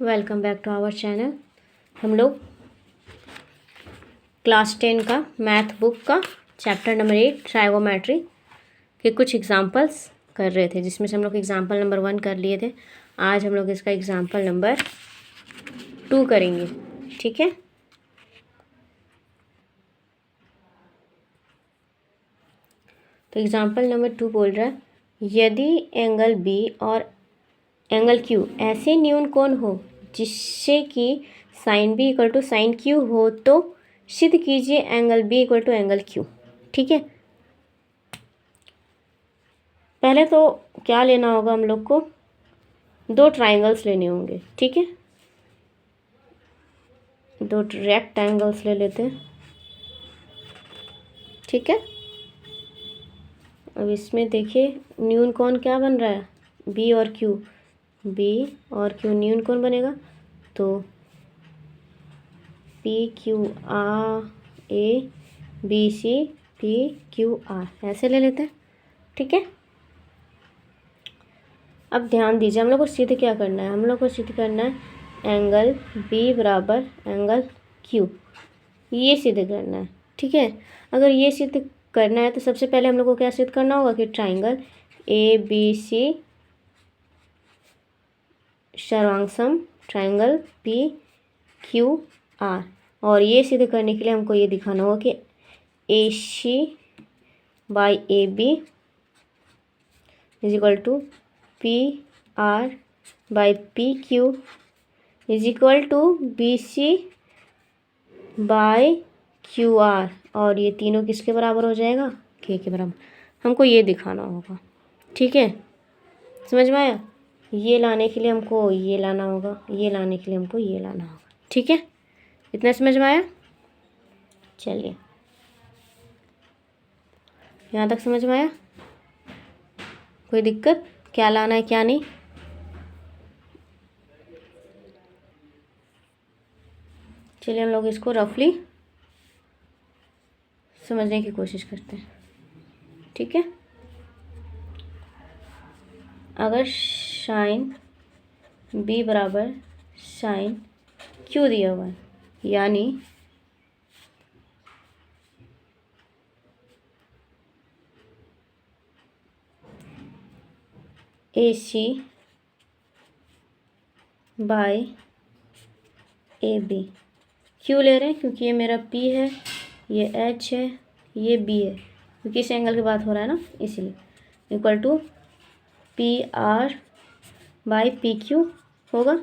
Welcome back to our channel. हम लोग class 10 का मैथ बुक का चैप्टर नंबर 8 ट्राइगोमेट्री के कुछ एग्जांपल्स कर रहे थे, जिसमें से हम लोग एग्जांपल नंबर 1 कर लिए थे। आज हम लोग इसका एग्जांपल नंबर 2 करेंगे। ठीक है, तो एग्जांपल नंबर 2 बोल रहा है, यदि एंगल बी और एंगल क्यू ऐसे न्यून कोण हो जिससे कि sine B equal to sine Q हो, तो सिद्ध कीजिए angle B equal to angle Q. ठीक है, पहले तो क्या लेना होगा, हम लोग को दो ट्राइंगल्स लेने होंगे। ठीक है, दो रेक्टेंगल्स ले लेते हैं। ठीक है, अब इसमें देखिए न्यून कोण क्या बन रहा है, बी और क्यू। बी और क्यू न्यून कोण बनेगा, तो P Q R A B C P Q R ऐसे ले लेते हैं। ठीक है, अब ध्यान दीजिए, हम लोग को सिद्ध क्या करना है, हम लोग को सिद्ध करना है एंगल बी बराबर एंगल क्यू, ये सिद्ध करना है। ठीक है, अगर ये सिद्ध करना है तो सबसे पहले हम लोग को क्या सिद्ध करना होगा कि ट्राइंगल ए बी सी सर्वांगसम ट्राइंगल पी क्यू आर, और ये सिद्ध करने के लिए हमको ये दिखाना होगा कि A C by A B is equal to P R by P Q is equal to B C by Q R, और ये तीनों किसके बराबर हो जाएगा, के बराबर। हमको ये दिखाना होगा। ठीक है, समझ में आया। ये लाने के लिए हमको ये लाना होगा, ये लाने के लिए हमको ये लाना होगा। ठीक है, इतना समझ में आया। चलिए, यहाँ तक समझ में आया, कोई दिक्कत, क्या लाना है क्या नहीं। चलिए हम लोग इसको रफली समझने की कोशिश करते हैं। ठीक है, अगर साइन बी बराबर साइन क्यू दिया हुआ है, यानी ए सी बाय ए बी, क्यों ले रहे हैं, क्योंकि ये मेरा पी है, ये एच है, ये बी है, क्योंकि इस एंगल की बात हो रहा है ना, इसीलिए equal to P R by P Q होगा।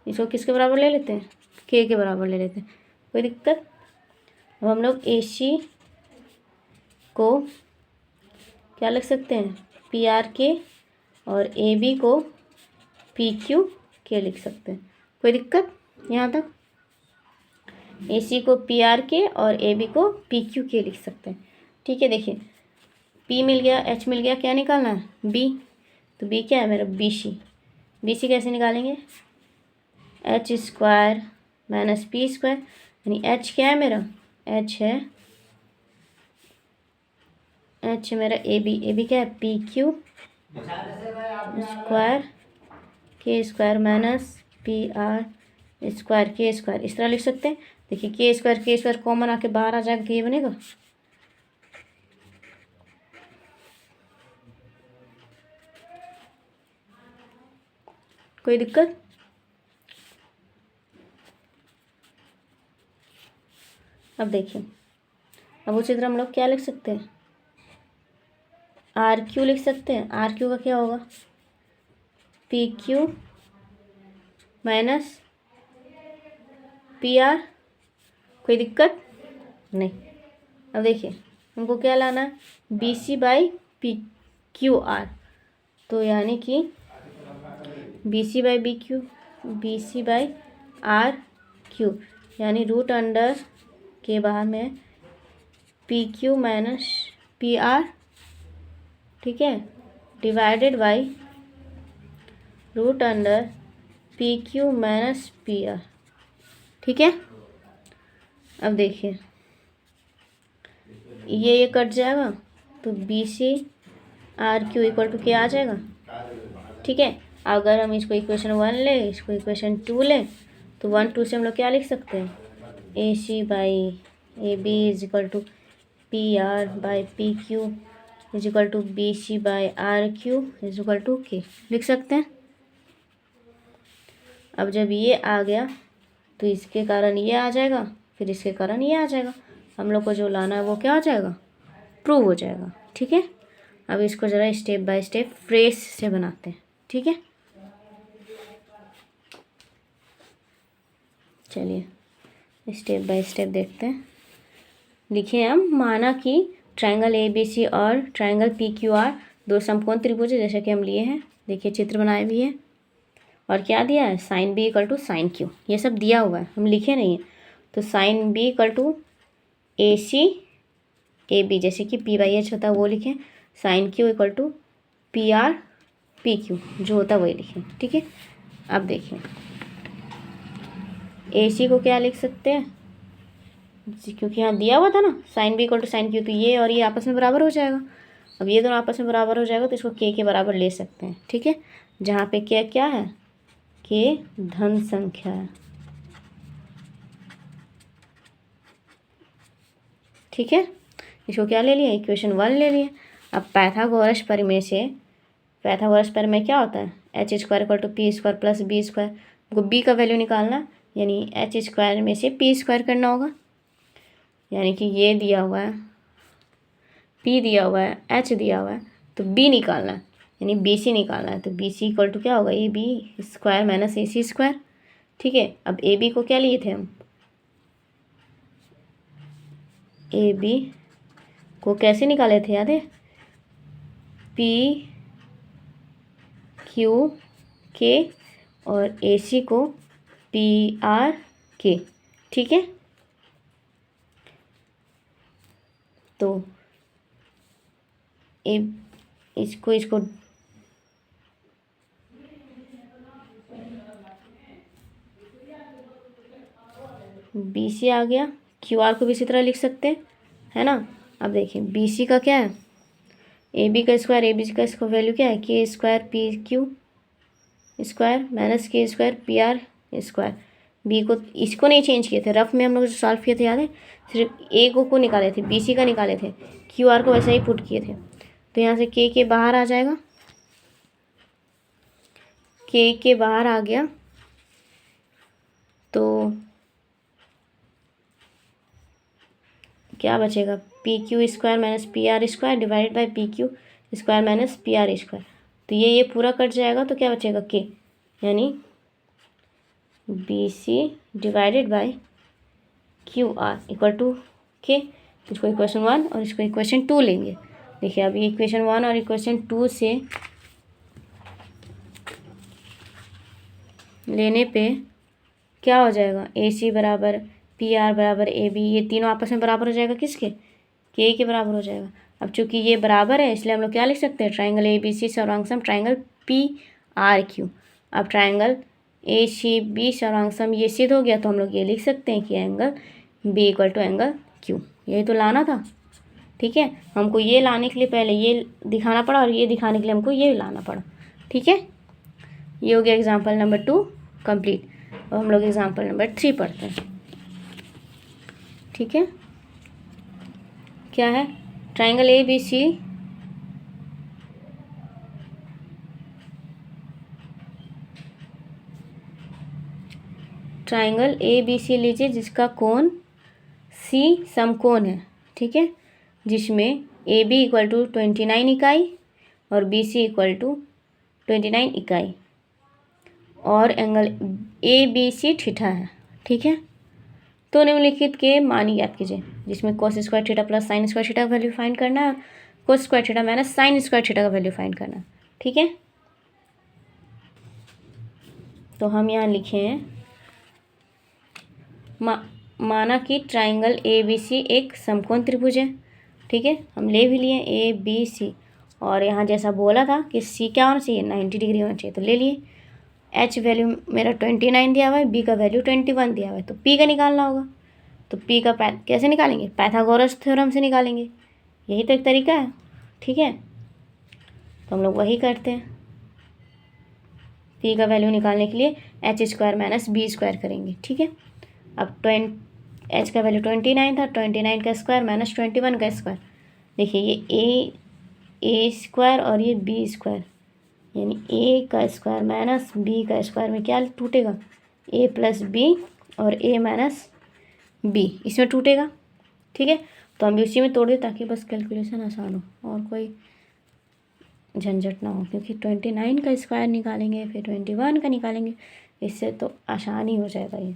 इसको किसके बराबर ले लेते हैं, के बराबर ले लेते हैं, कोई दिक्कत। अब हम लोग ए सी को क्या लिख सकते हैं, पी आर के, और ए बी को पी क्यू के लिख सकते हैं, कोई दिक्कत यहाँ तक। ए सी को पी आर के और ए बी को पी क्यू के लिख सकते हैं। ठीक है, देखिए पी मिल गया, एच मिल गया, क्या निकालना है, बी, तो बी क्या है मेरा, बी सी। बी सी कैसे निकालेंगे, H square minus P square, यानी एच क्या है मेरा, एच है, एच है मेरा ए बी क्या है, पी क्यू स्क्वायर के square minus P R square के स्क्वायर, इस तरह लिख सकते हैं। देखिए के स्क्वायर कॉमन आके बाहर आ जाएगा, ये बनेगा, कोई दिक्कत। अब देखिए, अब उसी तरह हम लोग क्या लिख सकते हैं, आर क्यू लिख सकते हैं। आर क्यू का क्या होगा, P Q minus P R, कोई दिक्कत नहीं। अब देखिए हमको क्या लाना है, B C by P Q R, तो यानी कि B C by B C by R Q, यानी रूट अंडर के बाहर में P Q minus P R, ठीक है, divided by root under P Q minus P R. ठीक है, अब देखिए ये कट जाएगा, तो B C R Q equal to क्या आ जाएगा। ठीक है, अगर हम इसको इक्वेशन 1 ले, इसको इक्वेशन 2 ले, तो 1 2 से हम लोग क्या लिख सकते हैं, A C by A B is equal to P R by P Q is equal to B C by R Q is equal to के लिख सकते हैं। अब जब ये आ गया तो इसके कारण ये आ जाएगा, फिर इसके कारण ये आ जाएगा। हम लोग को जो लाना है वो क्या हो जाएगा, प्रूव हो जाएगा। ठीक है, अब इसको ज़रा स्टेप बाय स्टेप फ्रेज से बनाते हैं। ठीक है, चलिए स्टेप बाय स्टेप देखते हैं। लिखिए हम, माना कि ट्रायंगल ए बी सी और ट्रायंगल पी क्यू आर दो समकोण त्रिभुज है, जैसे कि हम लिए हैं। देखिए चित्र बनाए भी है, और क्या दिया है, sine B equal to sine Q, ये सब दिया हुआ है, हम लिखे नहीं है। तो sine B equal to A C A B, जैसे कि पी बाई एच होता है वो लिखें, sine Q equal to P R P Q जो होता है वही लिखें। ठीक है, अब देखिए ए सी को क्या लिख सकते हैं, क्योंकि यहाँ दिया हुआ था ना sine B equal to sine Q, तो ये और ये आपस में बराबर हो जाएगा। अब ये दोनों आपस में बराबर हो जाएगा तो इसको के बराबर ले सकते हैं। ठीक है, जहाँ पे के क्या है, के धन संख्या है। ठीक है, इसको क्या ले लिया, इक्वेशन 1 ले लिया। अब पाइथागोरस प्रमेय से, पाइथागोरस प्रमेय क्या होता है, H square equal to P square plus B square, हमको बी का वैल्यू निकालना, यानी एच स्क्वायर में से पी स्क्वायर करना होगा। यानी कि ये दिया हुआ है, पी दिया हुआ है, एच दिया हुआ है, तो बी निकालना है, यानी बी सी निकालना है। तो बी सी इक्वल टू क्या होगा, A B square minus A C square. ठीक है, अब ए बी को क्या लिए थे हम, ए बी को कैसे निकाले थे, याद है, पी क्यू के, और ए सी को पी आर के। ठीक है, तो इसको बी सी आ गया, क्यू आर को भी इसी तरह लिख सकते हैं, है ना। अब देखिए बी सी का क्या है, ए बी का स्क्वायर, ए बी का इसका वैल्यू क्या है, के square P Q square minus के square P R square. B को, इसको नहीं चेंज किए थे, रफ में हम लोग जो सॉल्व किए थे याद है, सिर्फ ए को निकाले थे, बी सी का निकाले थे, क्यू आर को वैसे ही पुट किए थे। तो यहाँ से के बाहर आ जाएगा, के बाहर आ गया, तो क्या बचेगा, P Q square minus P R square divided by P Q square minus P R square. तो ये पूरा कट जाएगा, तो क्या बचेगा, के, यानी B C divided by Q R equal to K. इसको इक्वेशन 1 और इसको इक्वेशन 2 लेंगे। देखिए अब ये इक्वेशन 1 और इक्वेशन 2 से लेने पे क्या हो जाएगा, ए सी बराबर पी आर बराबर ए बी, ये तीनों आपस में बराबर हो जाएगा किसके, के बराबर हो जाएगा। अब चूंकि ये बराबर है इसलिए हम लोग क्या लिख सकते हैं, ट्राइंगल ए बी सी सर्वांगसम ट्राइंगल पी आर क्यू। अब ट्राइंगल ए सी बी सर्वांगसम ये सिद्ध हो गया, तो हम लोग ये लिख सकते हैं कि angle B equal to angle Q. यही तो लाना था। ठीक है, हमको ये लाने के लिए पहले ये दिखाना पड़ा, और ये दिखाने के लिए हमको ये लाना पड़ा। ठीक है, ये हो गया एग्जाम्पल नंबर 2 कंप्लीट। और हम लोग एग्जाम्पल नंबर 3 पढ़ते हैं। ठीक है, क्या है, triangle A B C triangle A B C लीजिए जिसका कोण सी समकोण है। ठीक है, जिसमें ए बी इक्वल टू 29 इकाई और बी सी इक्वल टू 29 इकाई, और angle A B C theta है। ठीक है, तो निम्नलिखित के मान याद कीजिए, जिसमें कोस square theta plus sine square theta का वैल्यू फाइंड करना है, कोस square theta minus sine square theta का वैल्यू फाइंड करना है। ठीक है, तो हम यहाँ लिखे हैं, माना कि ट्राइंगल ए बी सी एक समकोण त्रिभुज है। ठीक है, हम ले भी लिए ए बी सी, और यहाँ जैसा बोला था कि सी क्या होना चाहिए, 90 डिग्री होना चाहिए, तो ले लिए। एच वैल्यू मेरा 29 दिया हुआ है, बी का वैल्यू 21 दिया हुआ है, तो पी का निकालना होगा। तो पी का कैसे निकालेंगे, पाइथागोरस थ्योरम से निकालेंगे, यही तो एक तरीका है। ठीक है, तो हम लोग वही करते हैं। पी का वैल्यू निकालने के लिए H square minus B square करेंगे, ठीक है। अब एच का वैल्यू 29 था, 29 का स्क्वायर माइनस 21 का स्क्वायर। देखिए ये ए स्क्वायर और ये बी स्क्वायर, यानी ए का स्क्वायर माइनस बी का स्क्वायर में क्या टूटेगा, ए प्लस बी और ए माइनस बी इसमें टूटेगा, ठीक है। तो हम भी उसी में तोड़ दें ताकि बस कैलकुलेशन आसान हो और कोई झंझट ना हो, क्योंकि 29 का स्क्वायर निकालेंगे फिर 21 का निकालेंगे, इससे तो आसान ही हो जाएगा ये।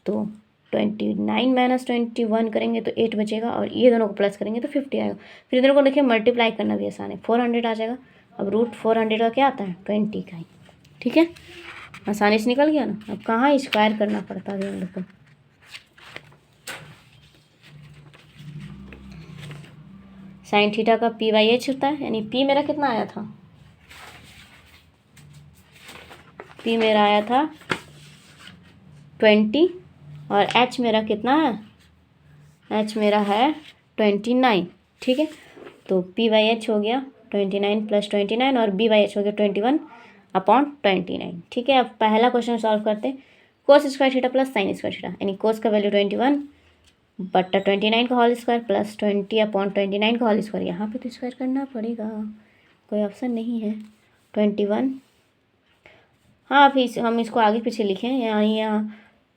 तो 29 माइनस 21 करेंगे तो 8 बचेगा और ये दोनों को प्लस करेंगे तो 50 आएगा। फिर दोनों को देखिए मल्टीप्लाई करना भी आसान है, 400 आ जाएगा। अब रूट 400 का क्या आता है, 20 का ही, ठीक है। आसानी से निकल गया ना। अब कहाँ स्क्वायर करना पड़ता है हम लोग को। साइन थीटा का पी बाई एच होता है, यानी पी मेरा कितना आया था, पी मेरा आया था 20 और एच मेरा कितना है, एच मेरा है 29, ठीक है। तो पी बाई एच हो गया 29 प्लस 29 और बी बाई एच हो गया 21/29, ठीक है। अब पहला क्वेश्चन सॉल्व करते हैं। कोस square theta plus sine square theta, यानी कोस का वैल्यू 21 बट्टा 29 का होल स्क्वायर प्लस 20/29 का होल स्क्वायर। यहाँ पे तो स्क्वायर करना पड़ेगा, कोई ऑप्शन नहीं है। 21, हाँ फिर हम इसको आगे पीछे लिखें, यहाँ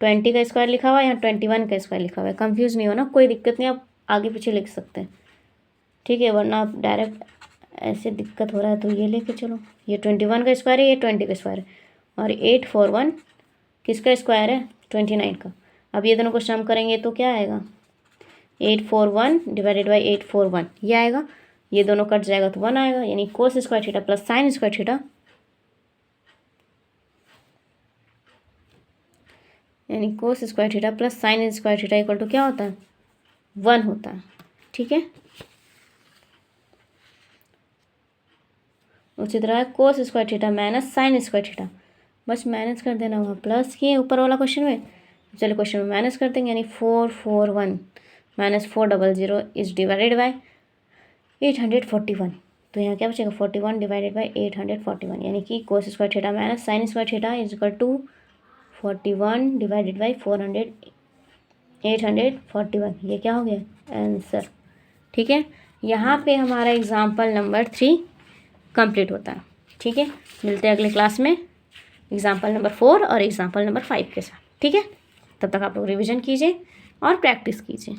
20 का स्क्वायर लिखा हुआ है, यहाँ 21 का स्क्वायर लिखा हुआ है। कंफ्यूज नहीं होना, कोई दिक्कत नहीं, आप आगे पीछे लिख सकते हैं, ठीक है। वरना आप डायरेक्ट ऐसे दिक्कत हो रहा है तो ये लेके चलो, ये 21 का स्क्वायर है, ये 20 का स्क्वायर है और 841 किसका स्क्वायर है, 29 का। अब ये दोनों को सम करेंगे तो क्या आएगा, 841 डिवाइडेड बाई 841 ये आएगा। ये दोनों कट जाएगा तो 1 आएगा, यानी cos square theta plus sine square theta, यानी cos square theta plus sine square theta equal to क्या होता है, 1 होता है, ठीक है। उसी तरह कोस square theta minus sine square theta, बस माइनस कर देना, वहाँ प्लस किए ऊपर वाला क्वेश्चन में, चलो क्वेश्चन में माइनस कर देंगे, यानी 441 माइनस 400 इज डिवाइडेड बाय 841। तो यहाँ क्या बचेगा, 41 डिवाइडेड बाई 841, यानी कि cos square theta minus sine square theta is equal to 41 divided by 841। ये क्या हो गया आंसर, ठीक है। यहाँ पे हमारा एग्जाम्पल नंबर 3 कंप्लीट होता है, ठीक है। मिलते हैं अगले क्लास में एग्जाम्पल नंबर 4 और एग्जाम्पल नंबर 5 के साथ, ठीक है। तब तक आप लोग रिविज़न कीजिए और प्रैक्टिस कीजिए।